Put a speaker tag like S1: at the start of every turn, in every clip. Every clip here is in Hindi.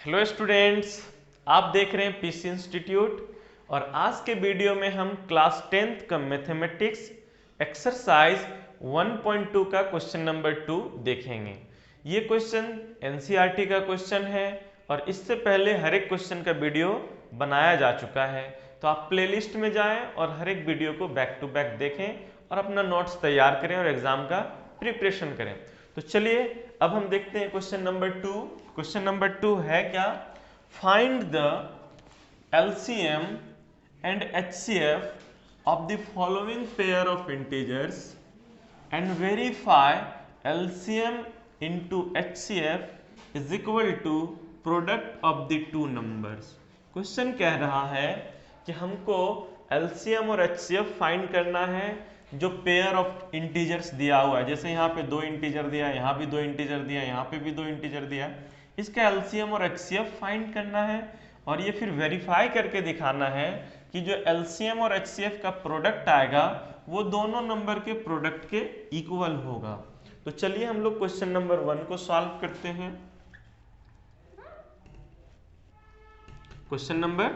S1: हेलो स्टूडेंट्स, आप देख रहे हैं पीसी इंस्टीट्यूट और आज के वीडियो में हम क्लास 10th का मैथमेटिक्स एक्सरसाइज 1.2 का क्वेश्चन नंबर 2 देखेंगे। ये क्वेश्चन एनसीईआरटी का क्वेश्चन है और इससे पहले हर एक क्वेश्चन का वीडियो बनाया जा चुका है, तो आप प्लेलिस्ट में जाएं और हर एक वीडियो को बैक टू बैक देखें और अपना नोट्स तैयार करें और एग्जाम का प्रिपरेशन करें। तो चलिए अब हम देखते हैं क्वेश्चन नंबर 2। क्वेश्चन नंबर 2 है क्या? Find the LCM and HCF of the following pair of integers and verify LCM into HCF is equal to product of the two numbers. Question कह रहा है कि हमको LCM और HCF फाइंड करना है जो पेयर ऑफ इंटीजर्स दिया हुआ है। जैसे यहाँ पे दो इंटीजर दिया है, यहाँ भी दो इंटीजर दिया है, यहाँ पे भी दो इंटीजर दिया है। इसका LCM और HCF फाइंड करना है और ये फिर वेरीफाई करके दिखाना है कि जो LCM और HCF का प्रोडक्ट आएगा वो दोनों नंबर के प्रोडक्ट के इक्वल होगा। तो चलिए हम लोग क्वेश्चन नंबर 1 को सॉल्व करते हैं। क्वेश्चन नंबर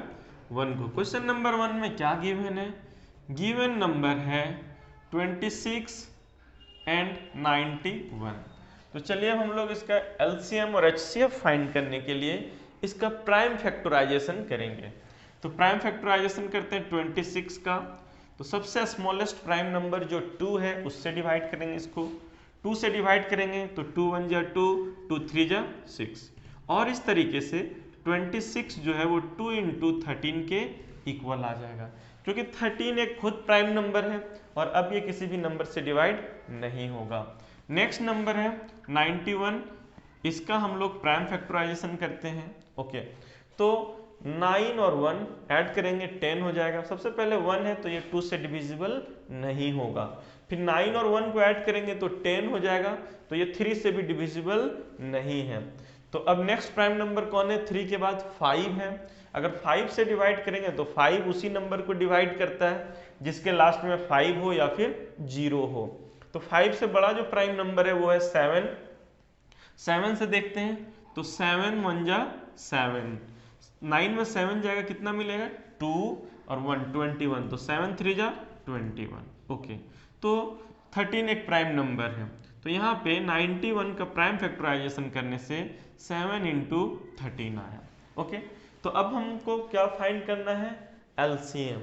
S1: 1 को, क्वेश्चन नंबर 1 में क्या गिवन है? गिवन नंबर है 26 एंड 91। तो चलिए हम लोग इसका LCM और HCF फाइंड करने के लिए इसका प्राइम फैक्टराइजेशन करेंगे। तो प्राइम फैक्टराइजेशन करते हैं 26 का। तो सबसे स्मॉलेस्ट प्राइम नंबर जो 2 है उससे डिवाइड करेंगे, इसको 2 से डिवाइड करेंगे तो 2 1 जा 2, 2 3 जा 6 और इस तरीके से 26 जो है वो 2 इंटू 13 के इक्वल आ जाएगा, क्योंकि 13 एक खुद प्राइम नंबर है और अब ये किसी भी नंबर से डिवाइड नहीं होगा। नेक्स्ट नंबर है 91, इसका हम लोग प्राइम फैक्टराइजेशन करते हैं। ओके, तो 9 और 1 ऐड करेंगे 10 हो जाएगा। सबसे पहले 1 है तो ये 2 से डिविजिबल नहीं होगा, फिर 9 और 1 को ऐड करेंगे तो 10 हो जाएगा, तो ये 3 से भी डिविजिबल नहीं है। तो अब नेक्स्ट प्राइम नंबर कौन है? 3 के बाद 5 है। अगर 5 से डिवाइड करेंगे तो 5 उसी नंबर को डिवाइड करता है जिसके लास्ट में 5 हो या फिर 0 हो। तो 5 से बड़ा जो प्राइम नंबर है वो है 7। 7 से देखते हैं तो 7 1 जा 7, 9 में 7 जाएगा, कितना मिलेगा? 2 और 1 21, तो 7 3 जा 21। ओके, तो 13 एक प्राइम नंबर है, तो यहाँ पे 91 का प्राइम फैक्टराइजेशन करने से 7 इंटू 13 आया। ओके, तो अब हमको क्या फाइंड करना है? LCM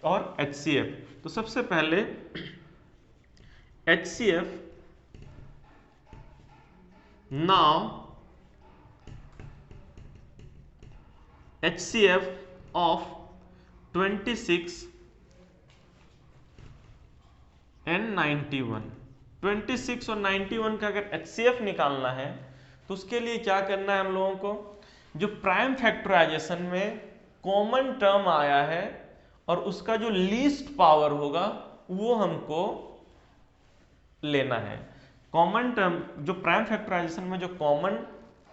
S1: और HCF। तो सबसे पहले HCF, now HCF of 26 and 91। 26 और 91 का अगर HCF निकालना है तो उसके लिए क्या करना है हम लोगों को? जो प्राइम फैक्टराइजेशन में कॉमन टर्म आया है और उसका जो लीस्ट पावर होगा वो हमको लेना है। कॉमन टर्म, जो प्राइम फैक्टराइजेशन में जो कॉमन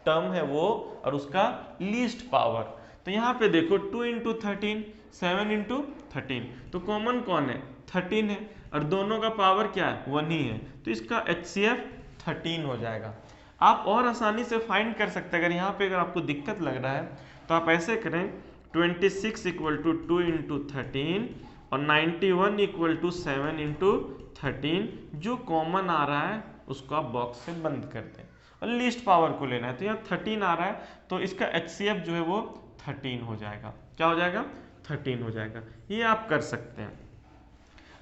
S1: टर्म है वो और उसका लीस्ट पावर। तो यहाँ पे देखो 2 इंटू 13, 7 इंटू 13, तो कॉमन कौन है? 13 है और दोनों का पावर क्या है? 1 ही है, तो इसका HCF 13 हो जाएगा। आप और आसानी से फाइंड कर सकते हैं। अगर यहाँ पे अगर आपको दिक्कत लग रहा है तो आप ऐसे करें 26 इक्वल टू 2 इंटू 13 और 91 इक्वल टू 7 इंटू 13। जो कॉमन आ रहा है उसको आप बॉक्स से बंद कर दें और लीस्ट पावर को लेना है। तो यहाँ 13 आ रहा है तो इसका HCF जो है वो 13 हो जाएगा। क्या हो जाएगा? 13 हो जाएगा। ये आप कर सकते हैं।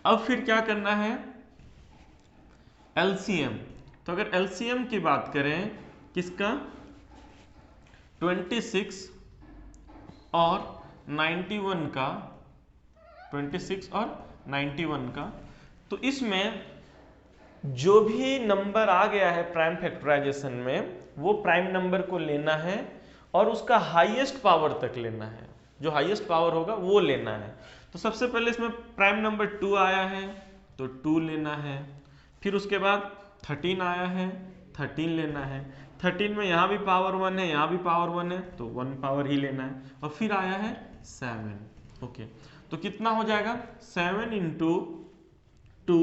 S1: अब फिर क्या करना है? LCM। तो अगर LCM की बात करें किसका? 26 और 91 का, 26 और 91 का, तो इसमें जो भी नंबर आ गया है प्राइम फैक्टराइजेशन में वो प्राइम नंबर को लेना है और उसका हाईएस्ट पावर तक लेना है। जो हाईएस्ट पावर होगा वो लेना है। तो सबसे पहले इसमें प्राइम नंबर 2 आया है तो 2 लेना है, फिर उसके बाद 13 आया है, 13 लेना है। 13 में यहाँ भी पावर 1 है, यहाँ भी पावर 1 है, तो 1 पावर ही लेना है। और फिर आया है 7। ओके, तो कितना हो जाएगा? 7 इंटू 2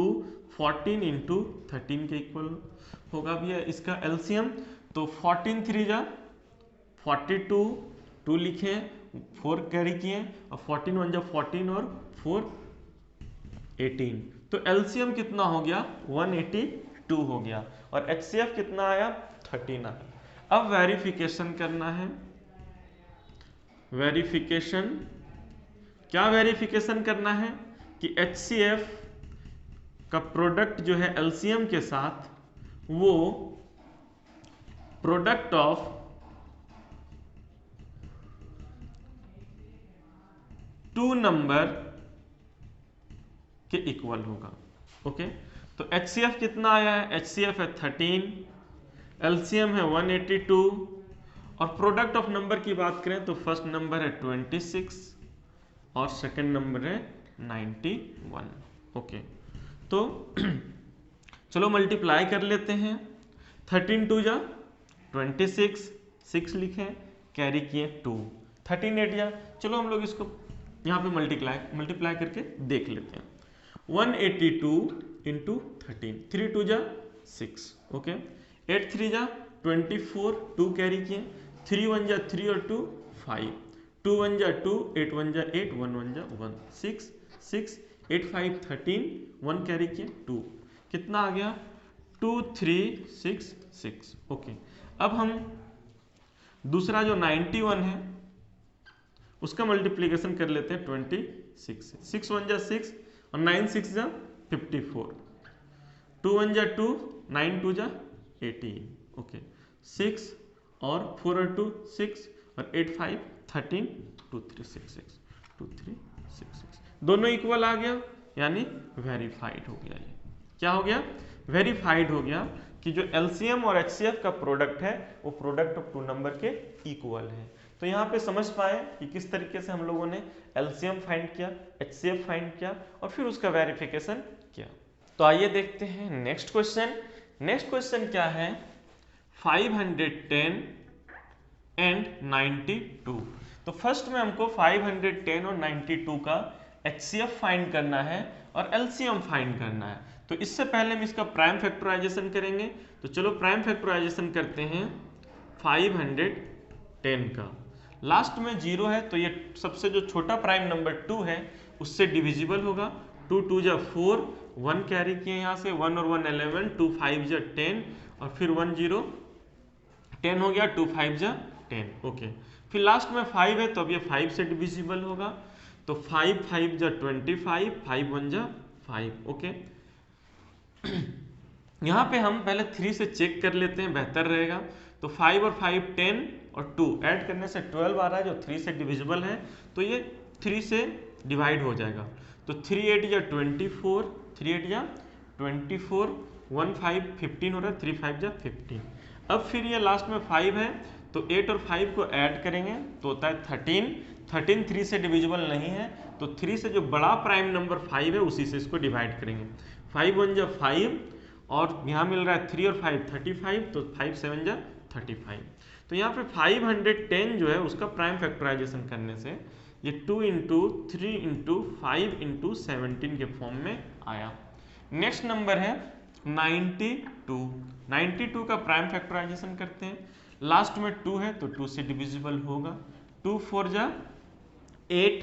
S1: 14 इंटू 13 के इक्वल होगा भैया इसका LCM। तो 14 3 जा 42 2 लिखे, 4 कैरी किए और 14 1 जा 14 और 4 18। तो एलसीएम कितना हो गया 182 हो गया और एचसीएफ कितना आया 13 आया। अब वेरिफिकेशन करना है। वेरिफिकेशन, क्या वेरिफिकेशन करना है कि एचसीएफ का प्रोडक्ट जो है एलसीएम के साथ वो प्रोडक्ट ऑफ टू नंबर के इक्वल होगा। ओके, तो एचसीएफ कितना आया है, एचसीएफ है 13, एलसीएम है 182 और प्रोडक्ट ऑफ नंबर की बात करें तो फर्स्ट नंबर है 26 और सेकंड नंबर है 91। ओके, तो चलो मल्टीप्लाई कर लेते हैं। 13 2 जा 26, 6 लिखें, कैरी किए 2, 13 8 जा, चलो हम लोग इसको यहाँ पे मल्टीप्लाई करके देख लेते हैं। 182 इंटू 13, 3 2 जा 6, ओके, 8 3 जा 24, 2 कैरी किए, 3 1 जा 3 और 2 5, 2 1 जा 2, 8 1 जा 8, 1 1 जा 1, 6 6 8 5 13, 1 कैरी किए 2, कितना आ गया 2 3 6 6। ओके, अब हम दूसरा जो 91 है उसका मल्टीप्लिकेशन कर लेते हैं 26 से। 6 1 जा 6 और 9 6 जा 54, 2 1 जा 2, 9 2 जा 18। ओके, 6 और 4 और 2 6 और 8 5 13, 2 3 6 6, 2 3 6 6, दोनों इक्वल आ गया, यानी वेरीफाइड हो गया। ये क्या हो गया, वेरीफाइड हो गया कि जो एलसीएम और एचसीएफ का प्रोडक्ट है वो प्रोडक्ट ऑफ टू नंबर के इक्वल है। तो यहाँ पे समझ पाए कि किस तरीके से हम लोगों ने एलसीएम फाइंड किया, एचसीएफ फाइंड किया और फिर उसका वेरिफिकेशन किया। तो आइए देखते हैं नेक्स्ट क्वेश्चन। नेक्स्ट क्वेश्चन क्या है, 510 एंड 92। तो फर्स्ट में हमको 510 और 92 का एचसीएफ फाइंड करना है और एलसीएम फाइंड करना है। तो इससे पहले हम इसका प्राइम फैक्टराइजेशन करेंगे। तो चलो प्राइम फैक्टराइजेशन करते हैं। 510 का लास्ट में 0 है तो ये सबसे जो छोटा प्राइम नंबर 2 है उससे डिविजिबल होगा। 2 2 जा 4, 1 कैरी किए यहाँ से, 1 और 1 11, 2 5 जा 10 और फिर 1 0 10 हो गया, 2 5 जा 10। ओके, फिर लास्ट में 5 है तो अब ये 5 से डिविजिबल होगा। तो 5 5 जा 25, 5 1 जा 5। ओके, यहाँ पे हम पहले 3 से चेक कर लेते हैं, बेहतर रहेगा। तो 5 और 5 10 और 2 ऐड करने से 12 आ रहा है जो 3 से डिविजिबल है, तो ये 3 से डिवाइड हो जाएगा। तो 3 8 या 24, 3 8 या 24, 1 5 15 हो रहा है, 3 5 जा 15। अब फिर ये लास्ट में 5 है तो 8 और 5 को ऐड करेंगे तो होता है 13। 13 3 से डिविजिबल नहीं है तो 3 से जो बड़ा प्राइम नंबर 5 है उसी से इसको डिवाइड करेंगे। 5 1 जा 5 और यहाँ मिल रहा है 3 और 5 35, तो 5 7 जा 35। तो यहाँ पे 510 जो है उसका प्राइम फैक्टराइजेशन करने से ये 2 इंटू 3 इंटू 5 इंटू 17 के फॉर्म में आया। नेक्स्ट नंबर है 92। 92 का प्राइम फैक्टराइजेशन करते हैं। लास्ट में 2 है तो 2 से डिविजिबल होगा। 2 4 जा 8,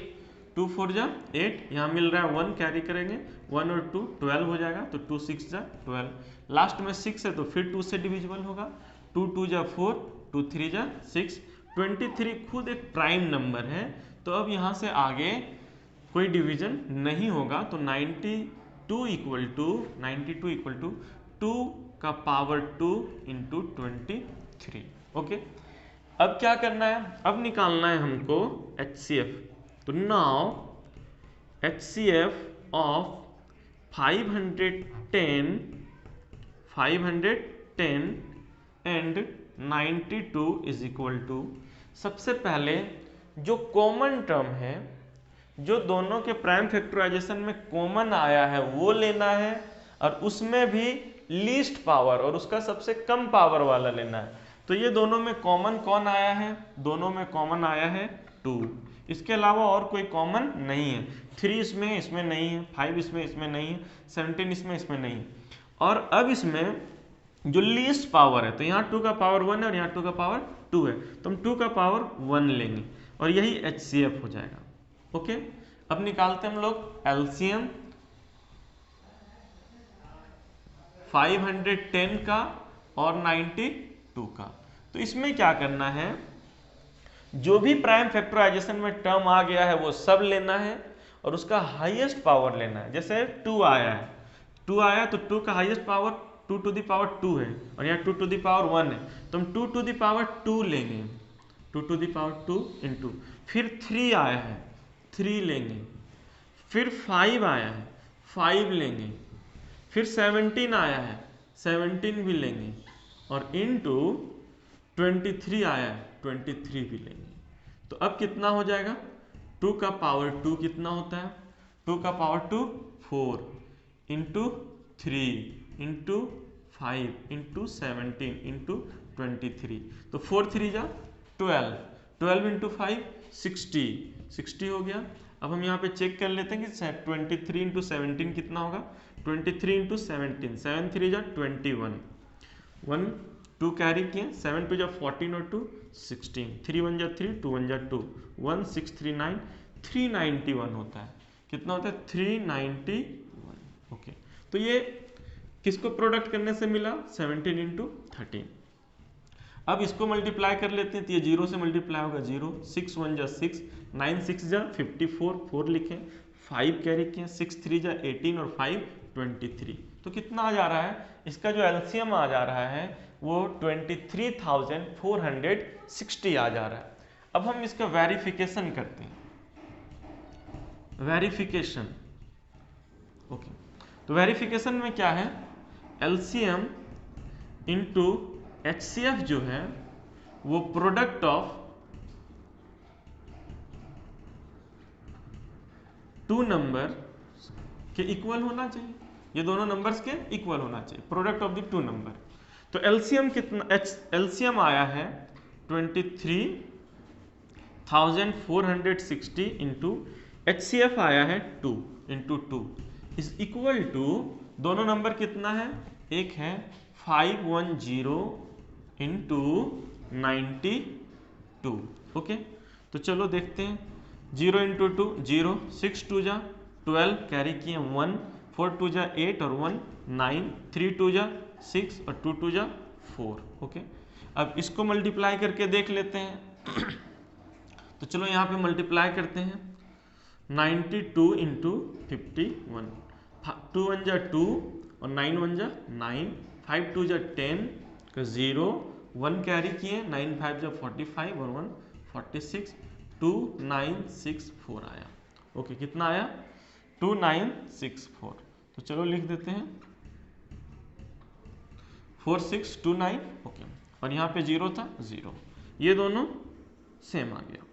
S1: 2 4 जा 8, यहाँ मिल रहा है 1 कैरी करेंगे, 1 और 2 12 हो जाएगा, तो 2 6 जा 12। लास्ट में 6 है तो फिर 2 से डिविजिबल होगा। 2 2 जा 4, 2 3 जा 6। 23 खुद एक प्राइम नंबर है तो अब यहाँ से आगे कोई डिवीजन नहीं होगा। तो 92 इक्वल टू 2 का पावर 2 इंटू 23। ओके, अब क्या करना है, अब निकालना है हमको HCF। तो now HCF of 510 and 92 is equal to, सबसे पहले जो कॉमन टर्म है, जो दोनों के प्राइम फैक्टराइजेशन में कॉमन आया है वो लेना है और उसमें भी लीस्ट पावर और उसका सबसे कम पावर वाला लेना है। तो ये दोनों में कॉमन कौन आया है, दोनों में कॉमन आया है 2। इसके अलावा और कोई कॉमन नहीं है। 3 इसमें नहीं है, 5 इसमें नहीं है, 17 इसमें नहीं है। और अब इसमें जो लीस्ट पावर है तो यहाँ 2 का पावर 1 है और यहाँ 2 का पावर 2 है, तो हम 2 का पावर 1 लेंगे और यही HCF हो जाएगा। ओके, अब निकालते हैं हम लोग एलसीएम 510 का और 92 का। तो इसमें क्या करना है, जो भी प्राइम फैक्टराइजेशन में टर्म आ गया है वो सब लेना है और उसका हाईएस्ट पावर लेना है। जैसे 2 आया है, 2 आया तो 2 का highest power 2 to the power 2 है और यहाँ 2 टू द पावर 1 है, तो हम 2 टू द पावर 2 लेंगे, 2 टू द पावर 2 इंटू, फिर 3 आया है 3 लेंगे, फिर 5 आया है 5 लेंगे, फिर 17 आया है 17 भी लेंगे और इनटू 23 आया है 23 भी लेंगे। तो अब कितना हो जाएगा, 2 का पावर 2 कितना होता है, 2 का power 2 4 into 3 into 5 into 17 into 23, तो 4 3 जा 12, 12 इंटू 5 60 हो गया। अब हम यहाँ पे चेक कर लेते हैं कि 23 इंटू 17 कितना होगा, 23 इंटू 17, 7 3 जा 21, 1 2 कैरी किए, 7 2 जा 14 और 2 16, 3 1 जा 3, 2 1 जा 2, 1 6 3 9, 391 होता है। कितना होता है, 391। ओके, तो ये किसको प्रोडक्ट करने से मिला, 17 इंटू 13। अब इसको मल्टीप्लाई कर लेते हैं, तो ये 0 से मल्टीप्लाई होगा 0, 6 1 जा 6, 9 6 जा 54, 4 लिखें, 5 कैरी किए, 6 3 जा 18 और 5 23। तो कितना आ जा रहा है, इसका जो एलसीएम आ जा रहा है वो 23,460 आ जा रहा है। अब हम इसका वेरिफिकेशन करते हैं, वेरिफिकेशन। ओके, तो वेरिफिकेशन में क्या है, एलसीएम इंटू HCF जो है वो प्रोडक्ट ऑफ 2 नंबर के इक्वल होना चाहिए, ये दोनों नंबर्स के इक्वल होना चाहिए, प्रोडक्ट ऑफ द 2 नंबर। तो एलसीएम कितना, एलसीएम आया है 23,460 इंटू HCF आया है 2 इंटू 2 इज इक्वल टू, दोनों नंबर कितना है, एक है 510 इंटू 92। ओके, तो चलो देखते हैं, 0 इंटू 2 0, 6 2 जा 12 कैरी किए 1, 4 2 जा 8 और 1 9, 3 2 जा 6 और 2 2 जा 4। ओके, अब इसको मल्टीप्लाई करके देख लेते हैं। तो चलो यहाँ पे मल्टीप्लाई करते हैं, 92 इंटू 51, 2 1 जा 2 और 9 1 जा 9, 5 2 जा 10 का 0, 1 कैरी किए, 9 5 जा 45 और 1 46, 2964 आया। ओके, कितना आया, 2964। तो चलो लिख देते हैं 4629। ओके, और यहाँ पे 0 था 0, ये दोनों सेम आ गया,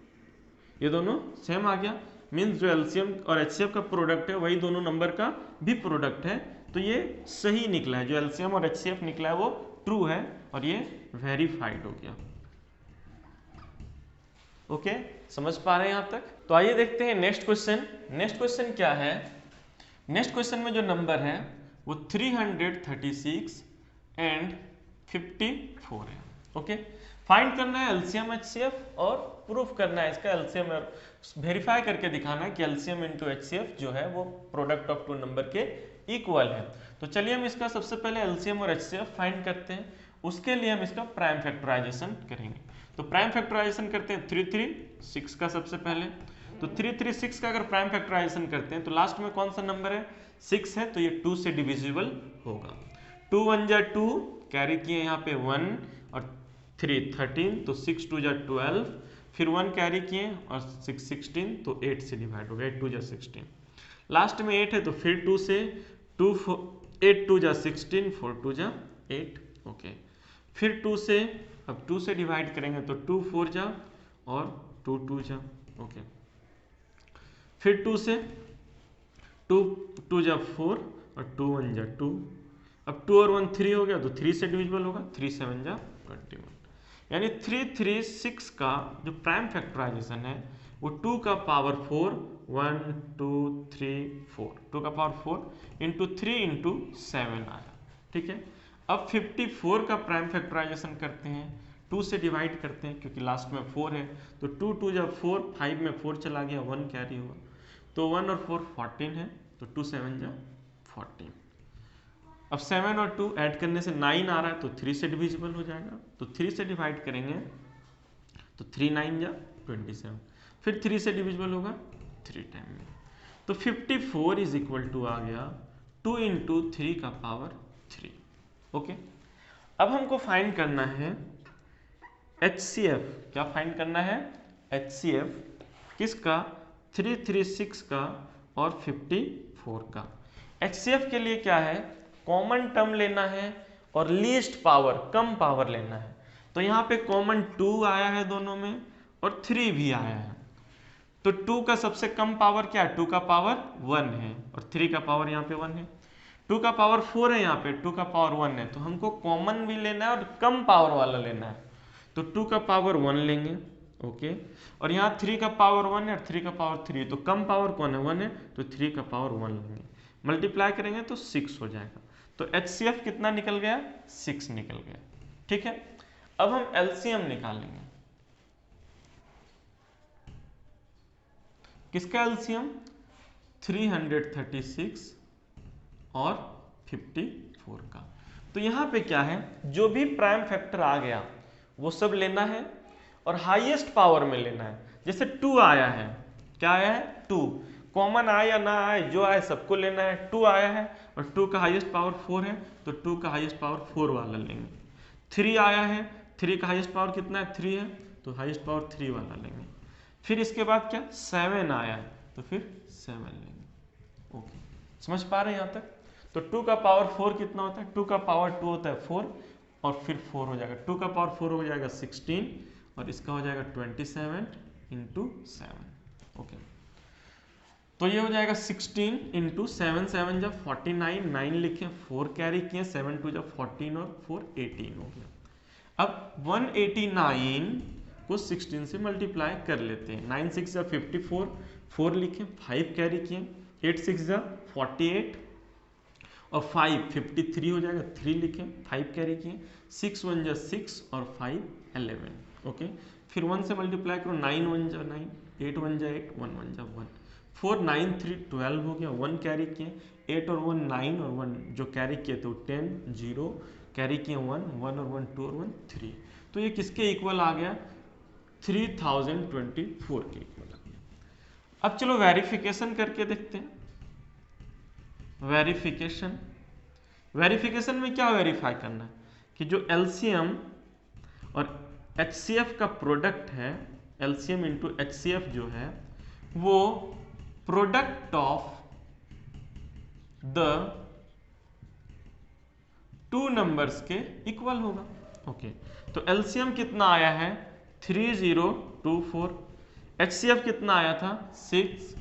S1: ये दोनों सेम आ गया, मीन्स जो एलसीएम और HCF का प्रोडक्ट है वही दोनों नंबर का भी प्रोडक्ट है। तो ये सही निकला है, जो एलसीएम और HCF निकला है वो ट्रू है और ये वेरीफाइड हो गया। ओके, समझ पा रहे हैं यहाँ तक। तो आइए देखते हैं नेक्स्ट क्वेश्चन। नेक्स्ट क्वेश्चन क्या है, नेक्स्ट क्वेश्चन में जो नंबर है वो 336 एंड 54 है। ओके, फाइंड करना है एलसीएम HCF और प्रूफ करना है इसका एलसीएम, और वेरीफाई करके दिखाना है कि एलसीएम इंटू HCF जो है वो प्रोडक्ट ऑफ 2 नंबर के इक्वल है। तो चलिए हम इसका सबसे पहले एलसीएम और HCF फाइंड करते हैं, उसके लिए हम इसका प्राइम फैक्टराइजेशन करेंगे। तो प्राइम फैक्टराइजेशन करते हैं 336 का सबसे पहले। तो 336 का अगर प्राइम फैक्टराइजेशन करते हैं तो लास्ट में कौन सा नंबर है, 6 है, तो ये 2 से डिविजिबल होगा। 2 1 जा 2 कैरी किए यहाँ पे 1 और 3 13, तो 6 2 जा 12, फिर 1 कैरी किए और 6 16, तो 8 से डिवाइड हो गया, 8 2 जा 16, लास्ट में 8 है तो फिर 2 से 2 8 2 जा 16, 4 2 जा 8। ओके, फिर 2 से, अब 2 से डिवाइड करेंगे तो 2 4 जा और 2 2 जा। ओके, फिर 2 से 2 2 जा 4 और 2 1 जा 2, अब 2 और 1 3 हो गया तो 3 से डिविजिबल होगा, 3 7 जा 21, यानी 336 का जो प्राइम फैक्टराइजेशन है वो 2 का पावर 4 1 2 3 4, 2 का पावर 4 इंटू 3 इंटू 7 आया। ठीक है, अब 54 का प्राइम फैक्टराइजेशन करते हैं, 2 से डिवाइड करते हैं क्योंकि लास्ट में 4 है, तो 2 2 जब 4, 5 में 4 चला गया, 1 कैरी हुआ, तो 1 और 4 14 है, तो 2 7 जा 14। अब 7 और 2 ऐड करने से 9 आ रहा है, तो 3 से डिविजिबल हो जाएगा, तो 3 से डिवाइड करेंगे तो 3 9 जा 27, फिर 3 से डिविजिबल होगा 3 टाइम में, तो 54 इज इक्वल टू आ गया 2 इंटू 3 का पावर 3। ओके, अब हमको फाइंड करना है HCF। क्या फाइंड करना है? HCF किसका? 336 का और 54 का। HCF के लिए क्या है? कॉमन टर्म लेना है और लीस्ट पावर, कम पावर लेना है। तो यहाँ पे कॉमन 2 आया है दोनों में और 3 भी आया है, तो 2 का सबसे कम पावर क्या है? 2 का पावर 1 है और 3 का पावर यहाँ पे 1 है। 2 का पावर 4 है, यहाँ पे 2 का पावर 1 है, तो हमको कॉमन भी लेना है और कम पावर वाला लेना है, तो 2 का पावर 1 लेंगे। ओके, और यहाँ 3 का पावर 1 है और 3 का पावर 3, तो कम पावर कौन है? 1 है, तो 3 का पावर 1 लेंगे, मल्टीप्लाई करेंगे तो 6 हो जाएगा। तो HCF कितना निकल गया? 6 निकल गया। ठीक है, अब हम LCM निकालेंगे। किसका LCM? 336 और 54 का। तो यहाँ पे क्या है, जो भी प्राइम फैक्टर आ गया वो सब लेना है और हाईएस्ट पावर में लेना है। जैसे 2 आया है, क्या आया है? 2, कॉमन आए या ना आए, जो आए सबको लेना है। 2 आया है और 2 का हाईएस्ट पावर 4 है, तो 2 का हाईएस्ट पावर 4 वाला लेंगे। 3 आया है, 3 का हाईएस्ट पावर कितना है? 3 है, तो हाईएस्ट पावर 3 वाला लेंगे। फिर इसके बाद क्या? 7 आया है, तो फिर 7 लेंगे। ओके, समझ पा रहे हैं यहाँ तक? तो 2 का पावर 4 कितना होता है? 2 का पावर 2 होता है 4 और फिर 4 हो जाएगा, 2 का पावर 4 हो जाएगा 16 और इसका हो जाएगा 27 इंटू 7। ओके, तो ये हो जाएगा 16 इंटू 7, 7 जब 49, 9 लिखे, 4 कैरी किए, 7 2 जब 14 और 4 18 हो गया। अब 189 को 16 से मल्टीप्लाई कर लेते हैं। 9 6 जब 54, 4 लिखे, 5 कैरी किए, 8 6 जब 48 और 5 53 हो जाएगा, 3 लिखें, 5 कैरी किए, 6 1 जा 6 और 5 11। ओके, फिर 1 से मल्टीप्लाई करो, 9 1 जा 9, 8 1 जा 8, 1 1 जा 1, 4 9 3 12 हो गया, 1 कैरी किए, 8 और 1 9 और 1 जो कैरी किए तो 10 0 कैरी किए, 1 1 और 1 2 और 1 3, तो ये किसके इक्वल आ गया? 3024 के इक्वल आ गया। अब चलो वेरिफिकेशन करके देखते हैं। वेरिफिकेशन में क्या वेरीफाई करना है कि जो LCM और HCF का प्रोडक्ट है, LCM इंटू HCF जो है वो प्रोडक्ट ऑफ द 2 नंबर्स के इक्वल होगा। ओके, तो LCM कितना आया है? 3024, HCF कितना आया था? 6,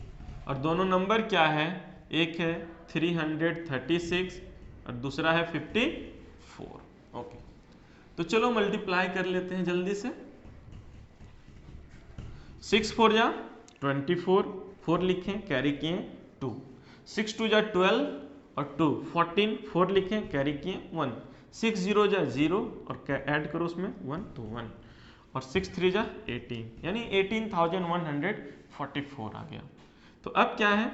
S1: और दोनों नंबर क्या है? एक है 336 और दूसरा है 54। ओके, तो चलो मल्टीप्लाई कर लेते हैं जल्दी से। 6 4 जा 24, 4 लिखें, कैरी किए 2, 6 2 जा 12 और 2 14, 4 लिखें, कैरी किए 1, 6 0 जा 0 और ऐड करो उसमें 1 तो 1 और 6 3 जा 18, यानी 18,144 आ गया। तो अब क्या है?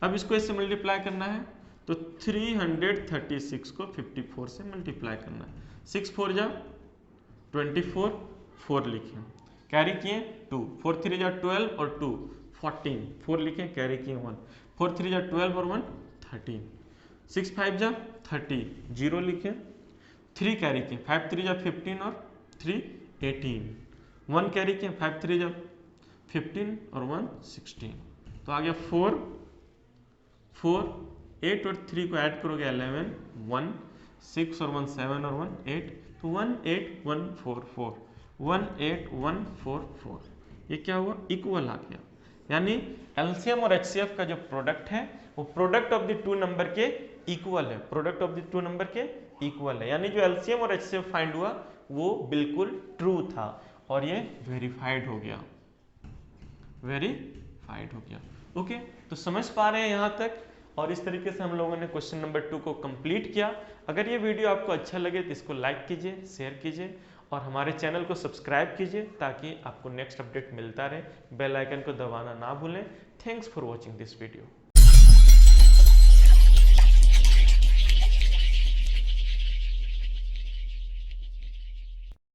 S1: अब इसको इससे मल्टीप्लाई करना है, तो 336 को 54 से मल्टीप्लाई करना है। 6 4 जा 24, 4 लिखें, कैरी किए 2, 4 3 जा 12 और 2 14, 4 लिखें, कैरी किए 1, 4 3 जा 12 और 1 13, 6 5 जा 30, 0 लिखें, 3 कैरी किए, 5 3 जा 15 और 3 18, 1 कैरी किए, 5 3 जा 15 और 1 16, तो आ गया 4 4, 8 और 3 को ऐड करोगे 11, 1 6 और 1 7 और 1 8, तो 18144, 18144, ये क्या हुआ? इक्वल आ गया। यानी LCM और HCF का जो प्रोडक्ट है वो प्रोडक्ट ऑफ द 2 नंबर के इक्वल है, प्रोडक्ट ऑफ द 2 नंबर के इक्वल है, यानी जो LCM और HCF फाइंड हुआ वो बिल्कुल ट्रू था और ये वेरीफाइड हो गया, वेरीफाइड हो गया। ओके, तो समझ पा रहे हैं यहाँ तक? और इस तरीके से हम लोगों ने क्वेश्चन नंबर 2 को कंप्लीट किया। अगर ये वीडियो आपको अच्छा लगे तो इसको लाइक कीजिए, शेयर कीजिए और हमारे चैनल को सब्सक्राइब कीजिए ताकि आपको नेक्स्ट अपडेट मिलता रहे। बेल आइकन को दबाना ना भूलें। Thanks for watching this video.